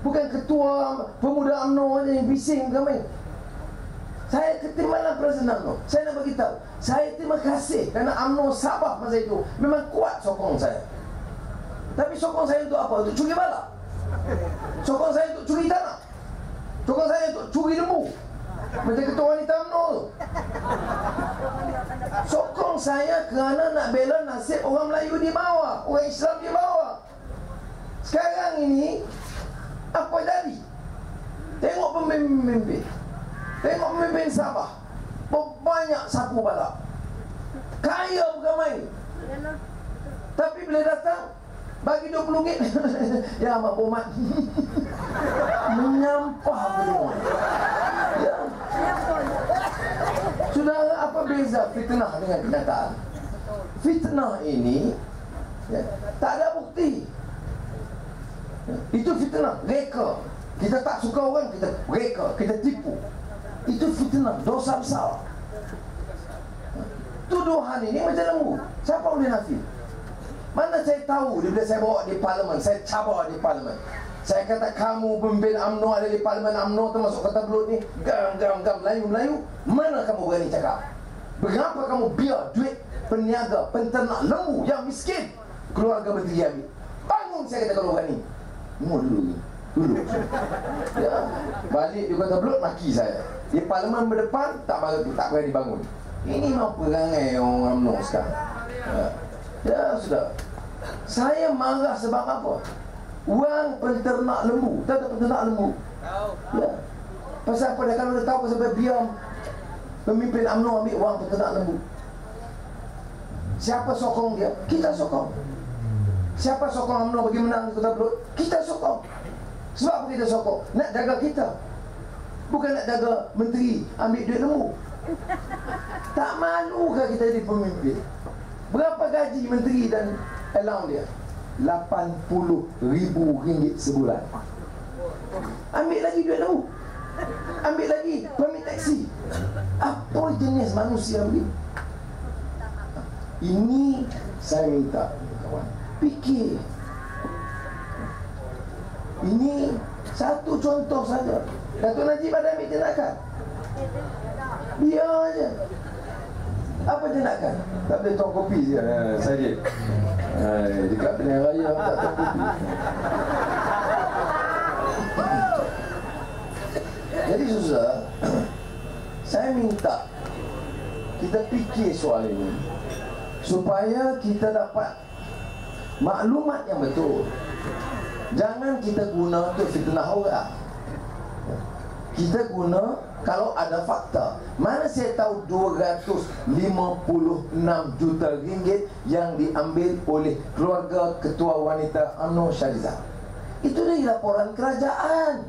Bukan ketua pemuda UMNO yang bising kami. Saya ketimbalan Presiden UMNO. Saya nak bagi tahu, saya terima kasih kerana UMNO Sabah masa itu memang kuat sokong saya. Tapi sokong saya untuk apa? Untuk curi bala. Sokong saya untuk curi tanah. Sokong saya untuk curi lembu. Macam ketua wanita UMNO tu. Sokong saya kerana nak bela nasib orang Melayu di bawah, orang Islam di bawah. Sekarang ini apa jadi? Tengok pemimpin, tengok pemimpin Sabah, banyak sapu balak, kaya bukan main. Tapi bila datang bagi RM20, ya Mak Pomat, menyampah semua. Ya. Saudara, apa beza fitnah dengan kenyataan? Fitnah ini ya, tak ada bukti. Itu fitnah, reka. Kita tak suka orang, kita reka, kita tipu. Itu fitnah, dosa besar. Tuduhan ini macam lembu. Siapa boleh nafi? Mana saya tahu bila saya bawa di parlimen, saya cabar di parlimen, saya kata kamu pemimpin UMNO ada di parlimen UMNO termasuk Kota Belud ni, gam Melayu. Mana kamu berani cakap? Berapa kamu biar duit peniaga, penternak lembu yang miskin keluarga menteri ambil? Bangun, saya kata kalau berani. Dulu ya, balik di Kota Belud maki saya. Di parlimen berdepan tak berani bangun. Ini memang perangai orang UMNO sekarang. Ya sudah. Saya marah sebab apa? Wang penternak lembu. Tahu tak penternak lembu? Ya. Pasal apa? Kalau dia tahu pasal biar pemimpin UMNO ambil wang penternak lembu. Siapa sokong dia? Kita sokong. Siapa sokong UMNO bagi menang di Kota Belud? Kita sokong. Sebab apa kita sokong? Nak jaga kita. Bukan nak jaga menteri ambil duit lembu. Tak malukah kita jadi pemimpin? Berapa gaji menteri dan allowance dia? RM80,000 sebulan. Ambil lagi duit lembu. Ambil lagi permit taksi. Apa jenis manusia begini? Ini saya minta kawan, fikir. Ini satu contoh saja. Datuk Najib ada ambil tindakan? Biar aja. Apa tindakan? Tak boleh tuang kopi je. Saya dekat pilihan raya tak tuang kopi. Jadi susah. Saya minta kita fikir soal ini supaya kita dapat maklumat yang betul. Jangan kita guna untuk fitnah orang. Kita guna kalau ada fakta. Mana saya tahu 256 juta ringgit yang diambil oleh keluarga Ketua Wanita UMNO Shahrizal. Itu dari laporan kerajaan,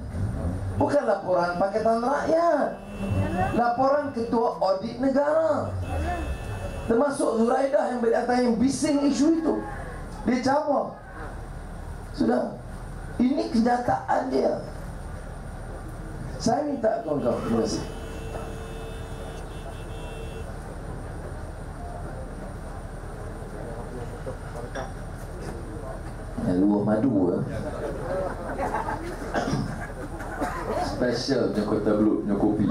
bukan laporan Pakatan Rakyat. Laporan Ketua Audit Negara, termasuk Zuraidah yang berdatang yang bising isu itu. Dia cabar. Sudah. Ini kenyataan dia. Saya minta kawan-kawan, terima kasih. Luah madu special macam Kota Belud punya kopi.